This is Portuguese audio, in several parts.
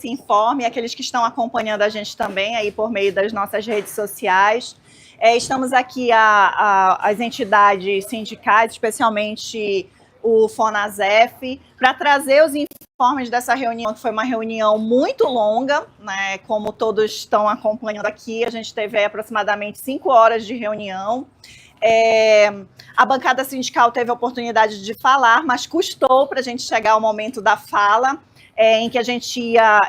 esse informe, aqueles que estão acompanhando a gente também aí por meio das nossas redes sociais. Estamos aqui as entidades sindicais, especialmente o FONASEF, para trazer os informes dessa reunião, que foi uma reunião muito longa, né? Como todos estão acompanhando aqui, a gente teve aí aproximadamente 5 horas de reunião. A bancada sindical teve a oportunidade de falar, mas custou para a gente chegar ao momento da fala, em que a gente ia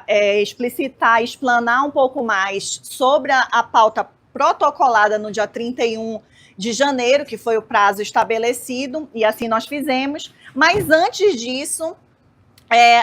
explicitar, explanar um pouco mais sobre a pauta protocolada no dia 31 de janeiro, que foi o prazo estabelecido, e assim nós fizemos. Mas antes disso,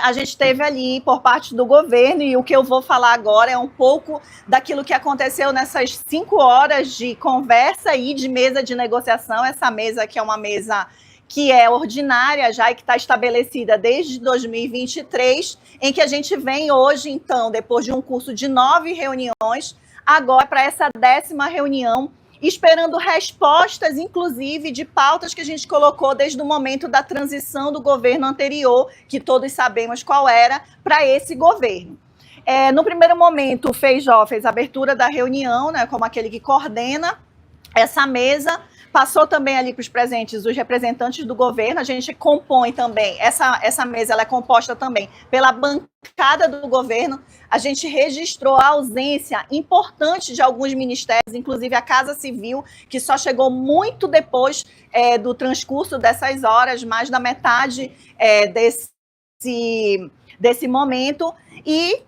a gente teve ali por parte do governo, e o que eu vou falar agora é um pouco daquilo que aconteceu nessas 5 horas de conversa e de mesa de negociação. Essa mesa que é uma mesa que é ordinária já e que está estabelecida desde 2023, em que a gente vem hoje, então, depois de um curso de 9 reuniões, agora para essa 10ª reunião, esperando respostas, inclusive, de pautas que a gente colocou desde o momento da transição do governo anterior, que todos sabemos qual era, para esse governo. No primeiro momento, o Feijó fez a abertura da reunião, né, como aquele que coordena essa mesa, passou também ali para os presentes os representantes do governo. A gente compõe também, essa mesa ela é composta também pela bancada do governo. A gente registrou a ausência importante de alguns ministérios, inclusive a Casa Civil, que só chegou muito depois do transcurso dessas horas, mais da metade desse momento. E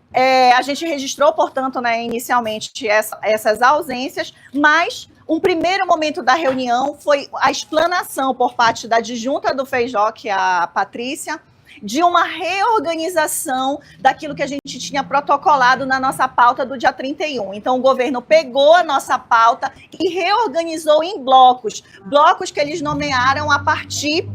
a gente registrou, portanto, né, inicialmente essas ausências, mas um primeiro momento da reunião foi a explanação por parte da adjunta do Feijó, que é a Patrícia, de uma reorganização daquilo que a gente tinha protocolado na nossa pauta do dia 31. Então, o governo pegou a nossa pauta e reorganizou em blocos que eles nomearam a partir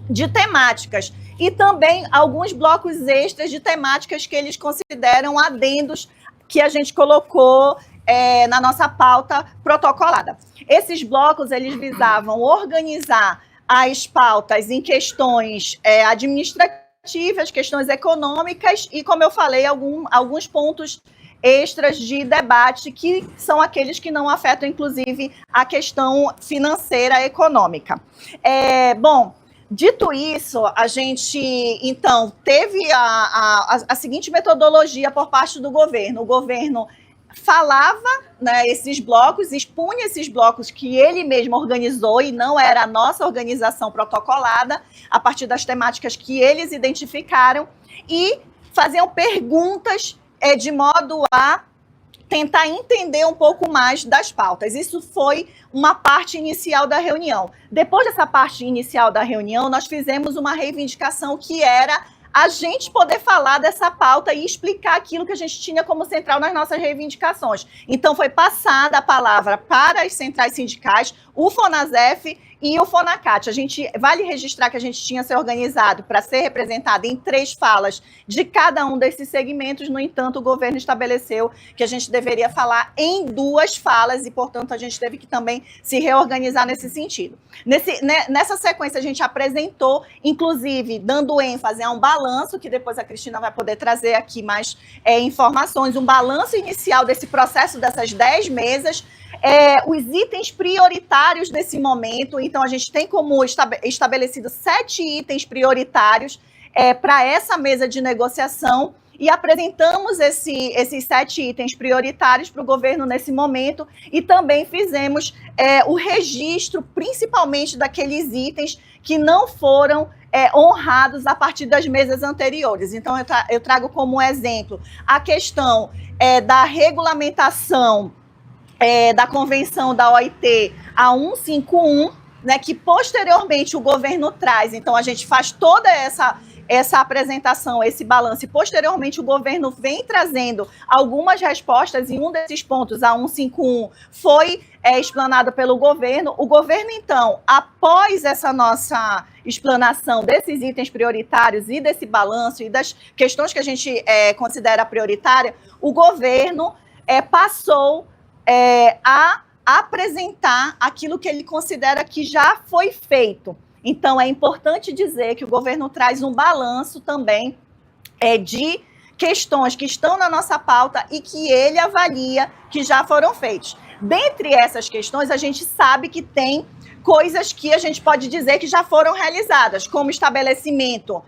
de temáticas, e também alguns blocos extras de temáticas que eles consideram adendos que a gente colocou na nossa pauta protocolada. Esses blocos, eles visavam organizar as pautas em questões administrativas, questões econômicas e, como eu falei, alguns pontos extras de debate, que são aqueles que não afetam, inclusive, a questão financeira econômica. Bom, dito isso, a gente, então, teve a seguinte metodologia por parte do governo. O governo falava, né, esses blocos, expunha esses blocos que ele mesmo organizou e não era a nossa organização protocolada, a partir das temáticas que eles identificaram, e faziam perguntas de modo a tentar entender um pouco mais das pautas. Isso foi uma parte inicial da reunião. Depois dessa parte inicial da reunião, nós fizemos uma reivindicação que era a gente poder falar dessa pauta e explicar aquilo que a gente tinha como central nas nossas reivindicações. Então, foi passada a palavra para as centrais sindicais, o FONASEF e o FONACAT. Vale registrar que a gente tinha se organizado para ser representado em 3 falas de cada um desses segmentos. No entanto, o governo estabeleceu que a gente deveria falar em 2 falas e, portanto, a gente teve que também se reorganizar nesse sentido. Nessa sequência, a gente apresentou, inclusive, dando ênfase a um balanço, que depois a Cristina vai poder trazer aqui mais informações, um balanço inicial desse processo, dessas 10 mesas, os itens prioritários desse momento. Então, a gente tem como estabelecido 7 itens prioritários para essa mesa de negociação, e apresentamos esses 7 itens prioritários para o governo nesse momento, e também fizemos o registro, principalmente daqueles itens que não foram honrados a partir das mesas anteriores. Então, eu trago como exemplo a questão da regulamentação da convenção da OIT a 151, né, que posteriormente o governo traz. Então, a gente faz toda essa apresentação, esse balanço, e posteriormente o governo vem trazendo algumas respostas, e um desses pontos, a 151, foi explanado pelo governo. O governo, então, após essa nossa explanação desses itens prioritários e desse balanço e das questões que a gente considera prioritária, o governo passou a apresentar aquilo que ele considera que já foi feito. Então, é importante dizer que o governo traz um balanço também de questões que estão na nossa pauta e que ele avalia que já foram feitos. Dentre essas questões, a gente sabe que tem coisas que a gente pode dizer que já foram realizadas, como o estabelecimento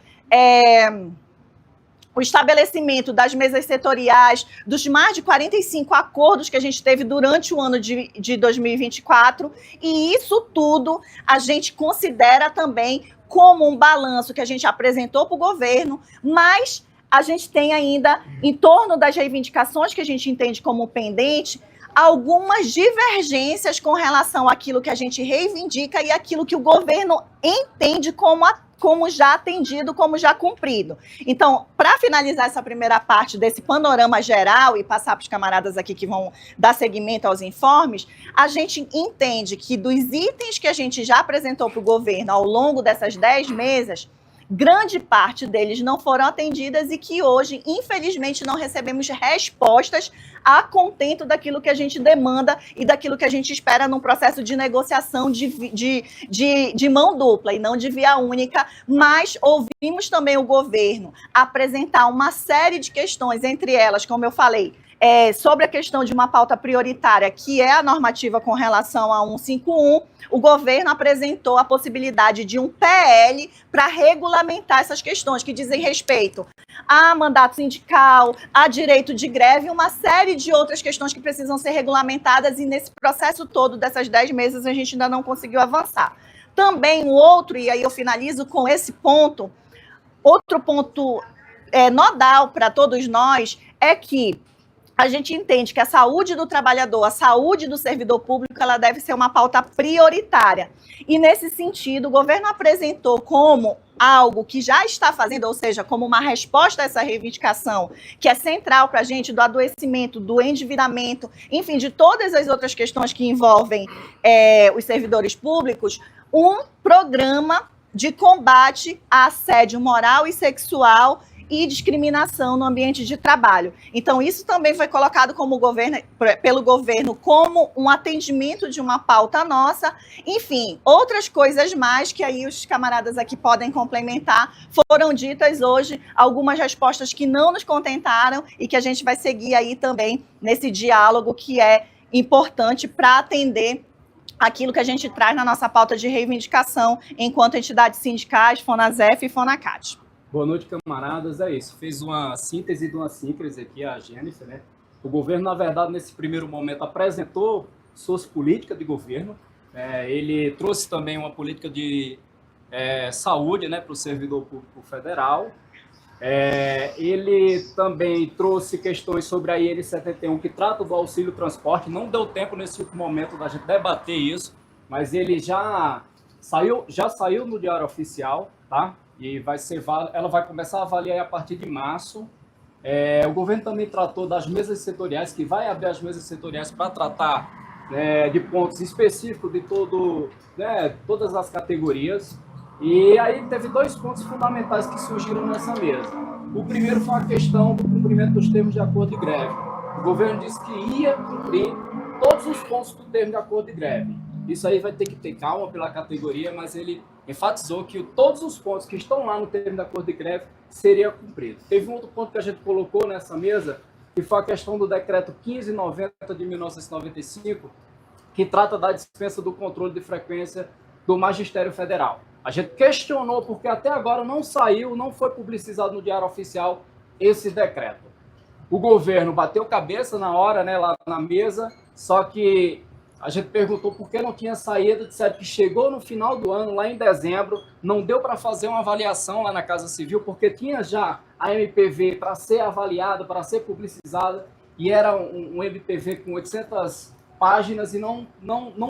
das mesas setoriais, dos mais de 45 acordos que a gente teve durante o ano de 2024, e isso tudo a gente considera também como um balanço que a gente apresentou para o governo, mas a gente tem ainda, em torno das reivindicações que a gente entende como pendente, algumas divergências com relação àquilo que a gente reivindica e aquilo que o governo entende como já atendido, como já cumprido. Então, para finalizar essa primeira parte desse panorama geral e passar para os camaradas aqui que vão dar seguimento aos informes, a gente entende que dos itens que a gente já apresentou para o governo ao longo dessas 10 mesas, grande parte deles não foram atendidas e que hoje, infelizmente, não recebemos respostas a contento daquilo que a gente demanda e daquilo que a gente espera num processo de negociação de mão dupla e não de via única, mas ouvimos também o governo apresentar uma série de questões, entre elas, como eu falei, sobre a questão de uma pauta prioritária, que é a normativa com relação a 151, o governo apresentou a possibilidade de um PL para regulamentar essas questões que dizem respeito a mandato sindical, a direito de greve, uma série de outras questões que precisam ser regulamentadas, e nesse processo todo dessas 10 mesas a gente ainda não conseguiu avançar. Também o outro, e aí eu finalizo com esse ponto, outro ponto nodal para todos nós é que a gente entende que a saúde do trabalhador, a saúde do servidor público, ela deve ser uma pauta prioritária. E, nesse sentido, o governo apresentou como algo que já está fazendo, ou seja, como uma resposta a essa reivindicação, que é central para a gente, do adoecimento, do endividamento, enfim, de todas as outras questões que envolvem os servidores públicos, um programa de combate a assédio moral e sexual e discriminação no ambiente de trabalho. Então, isso também foi colocado pelo governo como um atendimento de uma pauta nossa. Enfim, outras coisas mais que aí os camaradas aqui podem complementar, foram ditas hoje, algumas respostas que não nos contentaram e que a gente vai seguir aí também nesse diálogo que é importante para atender aquilo que a gente traz na nossa pauta de reivindicação enquanto entidades sindicais, FONASEF e FONACAT. Boa noite, camaradas. É isso. Fez uma síntese de uma síncrese aqui, a Jennifer, né? O governo, na verdade, nesse primeiro momento, apresentou suas políticas de governo. Ele trouxe também uma política de saúde, né, para o servidor público federal. Ele também trouxe questões sobre a IN 71, que trata do auxílio transporte. Não deu tempo nesse momento da gente debater isso, mas ele já saiu no Diário Oficial, tá? E ela vai começar a avaliar a partir de março. O governo também tratou das mesas setoriais, que vai abrir as mesas setoriais para tratar de pontos específicos de todas as categorias. E aí teve 2 pontos fundamentais que surgiram nessa mesa. O primeiro foi a questão do cumprimento dos termos de acordo de greve. O governo disse que ia cumprir todos os pontos do termo de acordo de greve. Isso aí vai ter que ter calma pela categoria, mas ele enfatizou que todos os pontos que estão lá no termo de acordo de greve seriam cumpridos. Teve um outro ponto que a gente colocou nessa mesa, que foi a questão do decreto 1590 de 1995, que trata da dispensa do controle de frequência do Magistério Federal. A gente questionou porque até agora não foi publicizado no Diário Oficial esse decreto. O governo bateu cabeça na hora, né, lá na mesa, só que a gente perguntou por que não tinha saído, disseram que chegou no final do ano, lá em dezembro, não deu para fazer uma avaliação lá na Casa Civil, porque tinha já a MPV para ser avaliada, para ser publicizada, e era um MPV com 800 páginas e não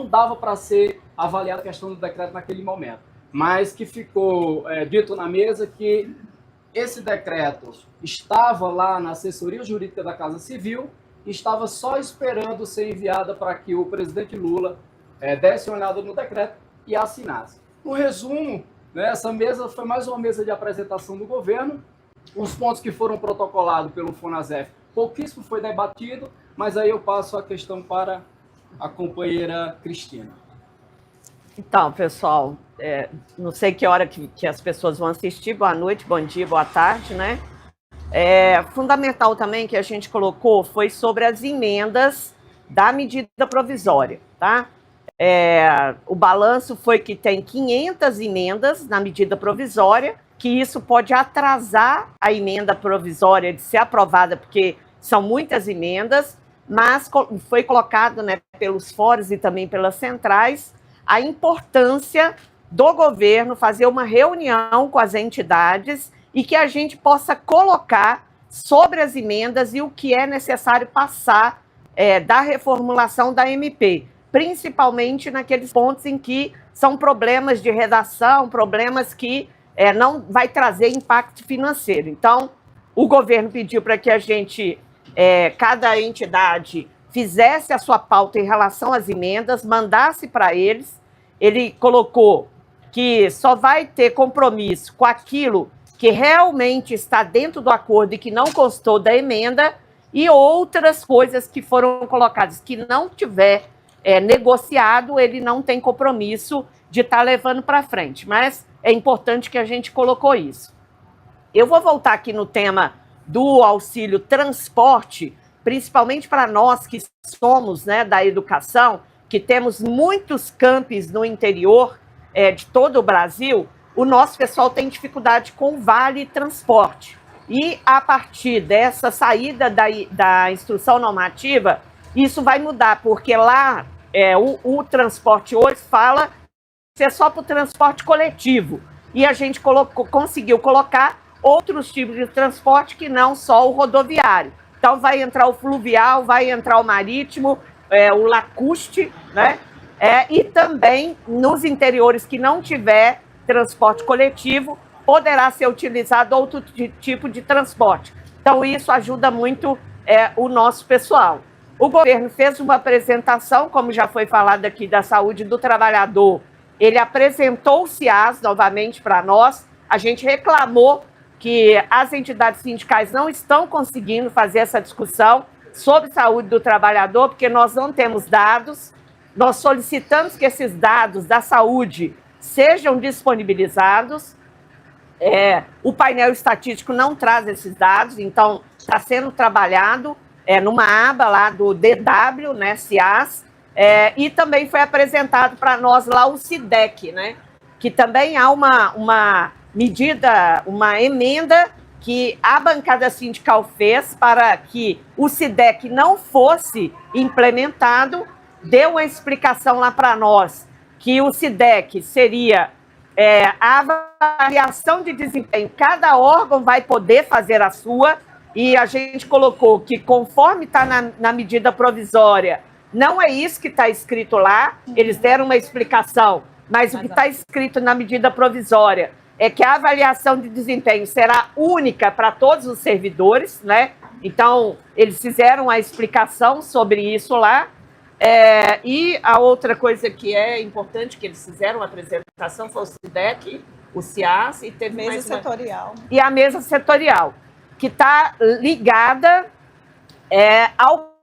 dava para ser avaliada a questão do decreto naquele momento. Mas que ficou dito na mesa que esse decreto estava lá na assessoria jurídica da Casa Civil, estava só esperando ser enviada para que o presidente Lula desse uma olhada no decreto e assinasse. No resumo, né, essa mesa foi mais uma mesa de apresentação do governo. Os pontos que foram protocolados pelo FONASEF, pouquíssimo foi debatido, mas aí eu passo a questão para a companheira Cristina. Então, pessoal, não sei que hora que as pessoas vão assistir. Boa noite, bom dia, boa tarde, né? Fundamental também que a gente colocou foi sobre as emendas da medida provisória, tá? O balanço foi que tem 500 emendas na medida provisória, que isso pode atrasar a emenda provisória de ser aprovada, porque são muitas emendas, mas foi colocado, né, pelos fóruns e também pelas centrais a importância do governo fazer uma reunião com as entidades e que a gente possa colocar sobre as emendas e o que é necessário passar da reformulação da MP, principalmente naqueles pontos em que são problemas de redação, problemas que não vai trazer impacto financeiro. Então, o governo pediu para que a gente, cada entidade, fizesse a sua pauta em relação às emendas, mandasse para eles. Ele colocou que só vai ter compromisso com aquilo que realmente está dentro do acordo e que não constou da emenda, e outras coisas que foram colocadas que não tiver negociado, ele não tem compromisso de estar levando para frente. Mas é importante que a gente colocou isso. Eu vou voltar aqui no tema do auxílio transporte, principalmente para nós que somos, né, da educação, que temos muitos campos no interior de todo o Brasil. O nosso pessoal tem dificuldade com o Vale Transporte. E a partir dessa saída da instrução normativa, isso vai mudar, porque lá o transporte hoje fala que é só para o transporte coletivo. E a gente conseguiu colocar outros tipos de transporte que não só o rodoviário. Então vai entrar o fluvial, vai entrar o marítimo, o lacustre, né? E também nos interiores que não tiver transporte coletivo, poderá ser utilizado outro tipo de transporte. Então, isso ajuda muito o nosso pessoal. O governo fez uma apresentação, como já foi falado aqui, da saúde do trabalhador. Ele apresentou o CIAS novamente para nós. A gente reclamou que as entidades sindicais não estão conseguindo fazer essa discussão sobre saúde do trabalhador, porque nós não temos dados. Nós solicitamos que esses dados da saúde sejam disponibilizados. O painel estatístico não traz esses dados, então está sendo trabalhado numa aba lá do DW, né, CIAS, e também foi apresentado para nós lá o SIDEC, né, que também há uma medida, uma emenda que a bancada sindical fez para que o SIDEC não fosse implementado, deu uma explicação lá para nós que o SIDEC seria a avaliação de desempenho. Cada órgão vai poder fazer a sua, e a gente colocou que, conforme está na medida provisória, não é isso que está escrito lá, eles deram uma explicação, mas o que está escrito na medida provisória é que a avaliação de desempenho será única para todos os servidores, né? Então, eles fizeram a explicação sobre isso lá. E a outra coisa que é importante, que eles fizeram a apresentação, foi o SIDEC, o CIAS, e teve mesa setorial. E a mesa setorial, que está ligada ao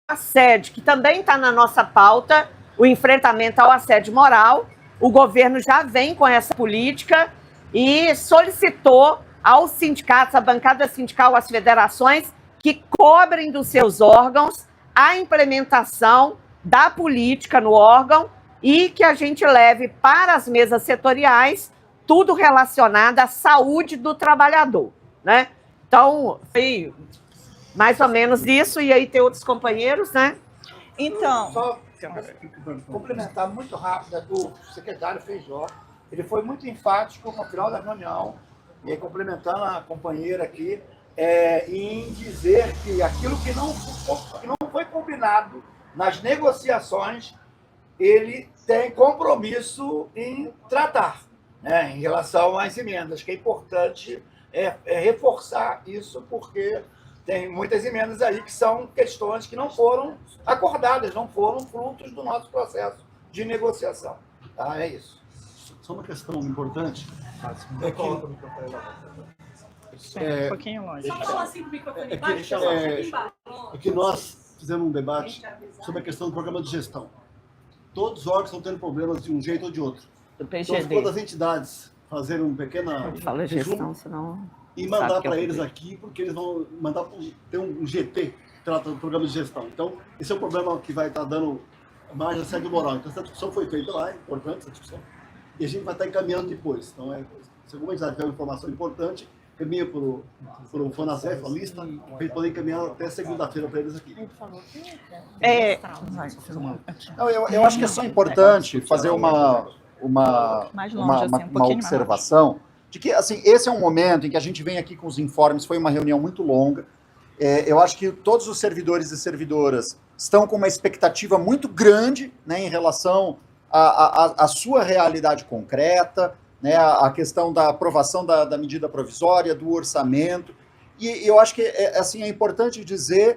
assédio, que também está na nossa pauta, o enfrentamento ao assédio moral. O governo já vem com essa política e solicitou aos sindicatos, à bancada sindical, às federações, que cobrem dos seus órgãos a implementação da política no órgão e que a gente leve para as mesas setoriais tudo relacionado à saúde do trabalhador, né? Então, foi mais ou menos isso, e aí tem outros companheiros, né? Então... Só complementar muito rápido do secretário Feijó. Ele foi muito enfático no final da reunião, e aí, complementando a companheira aqui, em dizer que aquilo que não foi combinado nas negociações, ele tem compromisso em tratar, né, em relação às emendas, que é importante reforçar isso, porque tem muitas emendas aí que são questões que não foram acordadas, não foram frutos do nosso processo de negociação. Tá? É isso. Só uma questão importante. Um pouquinho longe. Só falar assim com o microfone baixo, é que nós fizemos um debate sobre a questão do programa de gestão. Todos os órgãos estão tendo problemas de um jeito ou de outro. Do Então, PGD. quando as entidades fazerem um pequeno Fala resumo, gestão, senão... e mandar Sabe que é para o eles poder. aqui, porque eles vão mandar ter um GT, trata do programa de gestão. Então, esse é um problema que vai estar dando mais assédio moral. Então, essa discussão foi feita lá, é importante essa discussão, e a gente vai estar encaminhando depois. Então, se alguma entidade tiver uma informação importante, caminha para o FONASEF, a lista, para ele poder encaminhar até segunda-feira para eles aqui. Não, eu acho que é só importante fazer uma observação de que, assim, esse é um momento em que a gente vem aqui com os informes, foi uma reunião muito longa. Eu acho que todos os servidores e servidoras estão com uma expectativa muito grande, né, em relação à sua realidade concreta, né, a questão da aprovação da medida provisória, do orçamento. E eu acho que assim, é importante dizer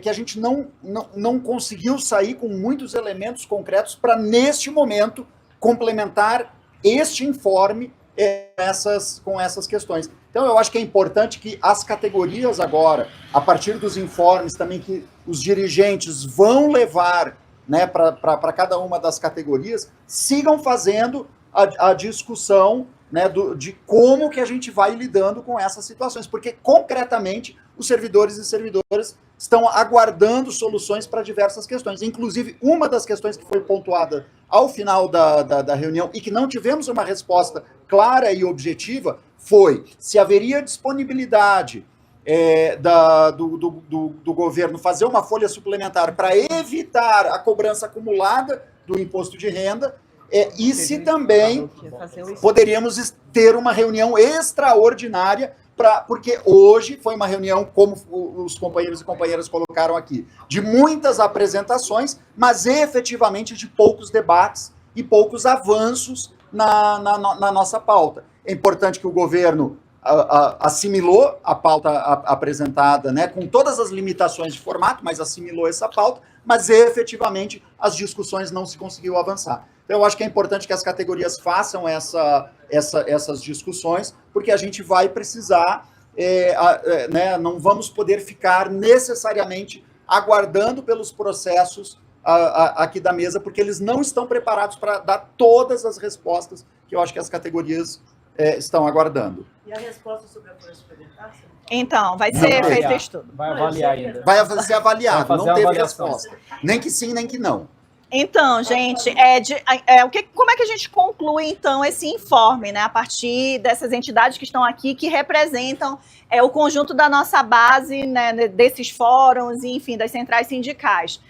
que a gente não conseguiu sair com muitos elementos concretos para, neste momento, complementar este informe com essas questões. Então, eu acho que é importante que as categorias agora, a partir dos informes também que os dirigentes vão levar, né, para cada uma das categorias, sigam fazendo a discussão, né, de como que a gente vai lidando com essas situações, porque concretamente os servidores e servidoras estão aguardando soluções para diversas questões. Inclusive, uma das questões que foi pontuada ao final da reunião e que não tivemos uma resposta clara e objetiva foi se haveria disponibilidade do governo fazer uma folha suplementar para evitar a cobrança acumulada do imposto de renda, e se também poderíamos ter uma reunião extraordinária, porque hoje foi uma reunião, como os companheiros e companheiras colocaram aqui, de muitas apresentações, mas efetivamente de poucos debates e poucos avanços na nossa pauta. É importante que o governo assimilou a pauta apresentada, né, com todas as limitações de formato, mas assimilou essa pauta, mas efetivamente as discussões não se conseguiu avançar. Então, eu acho que é importante que as categorias façam essas discussões, porque a gente vai precisar, né, não vamos poder ficar necessariamente aguardando pelos processos aqui da mesa, porque eles não estão preparados para dar todas as respostas que eu acho que as categorias estão aguardando. E a resposta sobre a folha suplementar? Então, vai ser feito estudo. Vai avaliar ainda. Vai ser avaliado, Vai fazer não teve avaliação. resposta. Nem que sim, nem que não. Então, gente, como é que a gente conclui, então, esse informe, né, a partir dessas entidades que estão aqui, que representam o conjunto da nossa base, né, desses fóruns, e, enfim, das centrais sindicais?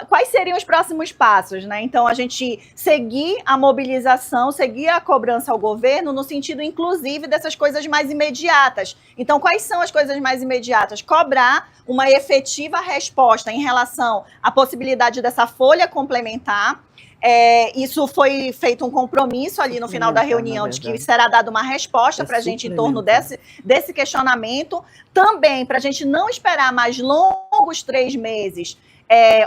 Quais seriam os próximos passos, né? Então, a gente seguir a mobilização, seguir a cobrança ao governo, no sentido, inclusive, dessas coisas mais imediatas. Então, quais são as coisas mais imediatas? Cobrar uma efetiva resposta em relação à possibilidade dessa folha complementar. Isso foi feito um compromisso ali no final da reunião de que será dada uma resposta para a gente em torno desse questionamento. Também, para a gente não esperar mais longos 3 meses,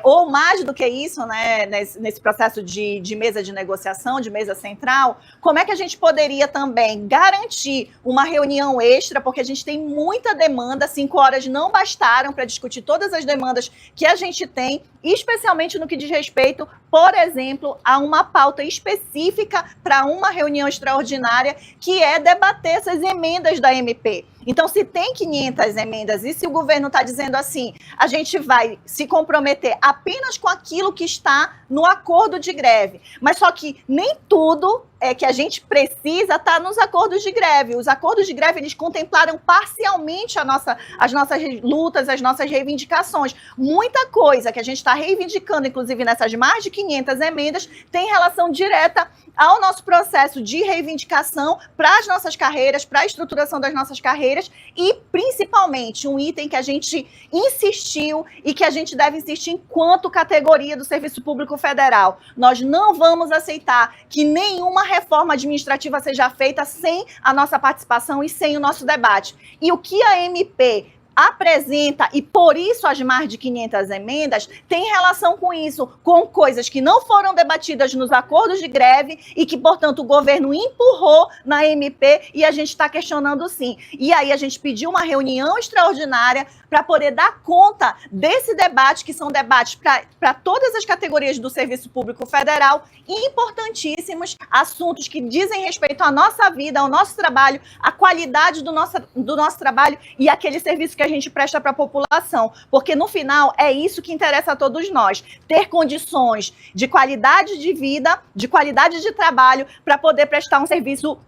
ou mais do que isso, né, nesse processo de mesa de negociação, de mesa central, como é que a gente poderia também garantir uma reunião extra, porque a gente tem muita demanda, 5 horas não bastaram para discutir todas as demandas que a gente tem, especialmente no que diz respeito, por exemplo, a uma pauta específica para uma reunião extraordinária, que é debater essas emendas da MP. Então, se tem 500 emendas e se o governo está dizendo assim, a gente vai se comprometer apenas com aquilo que está no acordo de greve, mas só que nem tudo que a gente precisa está nos acordos de greve. Os acordos de greve, eles contemplaram parcialmente as nossas lutas, as nossas reivindicações. Muita coisa que a gente está reivindicando, inclusive nessas mais de 500 emendas, tem relação direta ao nosso processo de reivindicação para as nossas carreiras, para a estruturação das nossas carreiras e, principalmente, um item que a gente insistiu e que a gente deve insistir enquanto categoria do Serviço Público Federal. Nós não vamos aceitar que nenhuma reforma administrativa seja feita sem a nossa participação e sem o nosso debate. E o que a MP apresenta, e por isso as mais de 500 emendas, tem relação com isso, com coisas que não foram debatidas nos acordos de greve e que, portanto, o governo empurrou na MP e a gente está questionando sim. E aí a gente pediu uma reunião extraordinária para poder dar conta desse debate, que são debates para todas as categorias do Serviço Público Federal, importantíssimos, assuntos que dizem respeito à nossa vida, ao nosso trabalho, à qualidade do nosso trabalho e aquele serviço que a gente presta para a população, porque no final é isso que interessa a todos nós, ter condições de qualidade de vida, de qualidade de trabalho, para poder prestar um serviço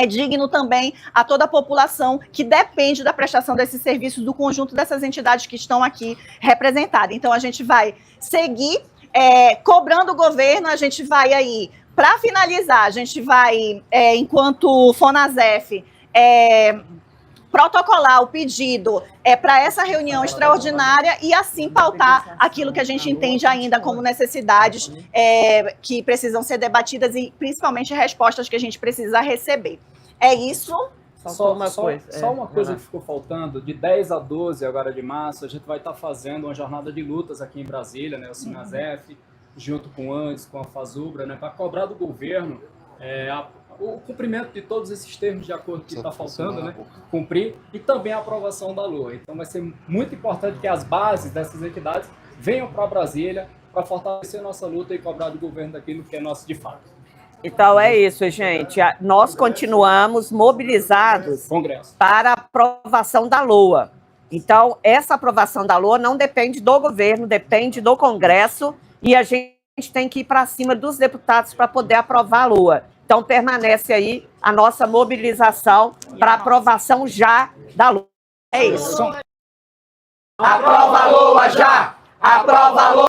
digno também a toda a população que depende da prestação desses serviços do conjunto dessas entidades que estão aqui representadas. Então a gente vai seguir cobrando o governo, a gente vai aí, para finalizar, a gente vai, enquanto Fonasef, protocolar o pedido para essa reunião extraordinária e assim pautar aquilo que a gente entende ainda como necessidades que precisam ser debatidas e principalmente respostas que a gente precisa receber. É isso. Só uma coisa que ficou faltando, de 10 a 12 agora de março, a gente vai estar fazendo uma jornada de lutas aqui em Brasília, né, o Sinasef, junto com o ANDES, com a FASUBRA, né, para cobrar do governo o cumprimento de todos esses termos de acordo que está faltando, né, cumprir, e também a aprovação da LOA. Então vai ser muito importante que as bases dessas entidades venham para Brasília para fortalecer nossa luta e cobrar do governo daquilo que é nosso de fato. Então é isso, gente. Nós continuamos mobilizados para a aprovação da LOA. Então, essa aprovação da LOA não depende do governo, depende do Congresso, e a gente tem que ir para cima dos deputados para poder aprovar a LOA. Então, permanece aí a nossa mobilização para aprovação já da LOA. É isso. Aprova a LOA já! Aprova a LOA!